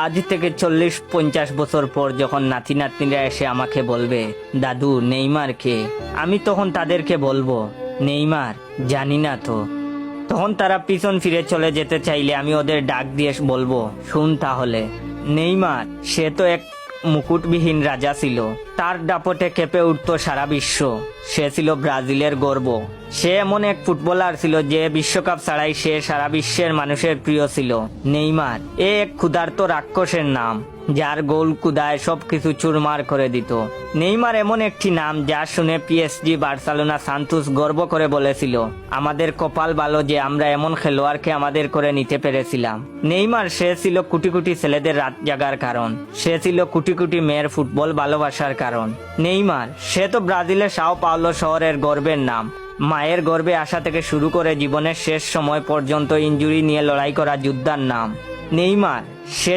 আজ থেকে 40-50 বছর পর যখন নাতি নাতনিরা এসে আমাকে বলবে, দাদু নেইমার কে, আমি তখন তাদেরকে বলবো, নেইমার জানি না তো। তখন তারা পিছন ফিরে চলে যেতে চাইলে আমি ওদের ডাক দিয়ে বলবো, শুন তাহলে, নেইমার সে তো এক মুকুটবিহীন রাজা ছিল, তার দাপটে কেঁপে উঠত সারা বিশ্ব। সে ছিল ব্রাজিলের গর্ব। সে এমন এক ফুটবলার ছিল যে বিশ্বকাপ ছাড়াই সে সারা বিশ্বের মানুষের প্রিয় ছিল। নেইমার এ এক ক্ষুধার্ত রাক্ষসের নাম, যার গোল কুদায় সবকিছু চুরমার করে দিত। নেইমার এমন একটি নাম যা শুনে পিএসজি, বার্সেলোনা, সান্তোস গর্ব করে বলেছিল, আমাদের কপাল ভালো যে আমরা এমন খেলোয়াড়কে আমাদের করে নিতে পেরেছিলাম। নেইমার সে ছিল কোটি কোটি ছেলেদের রাত জাগার কারণ। সে ছিল কোটি কোটি মেয়ের ফুটবল ভালোবাসার কারণ। নেইমার সে তো ব্রাজিলের সাও পাওলো শহরের গর্বের নাম। মায়ের গর্ভে আসা থেকে শুরু করে জীবনের শেষ সময় পর্যন্ত ইনজুরি নিয়ে লড়াই করা যোদ্ধার নাম। নেইমার সে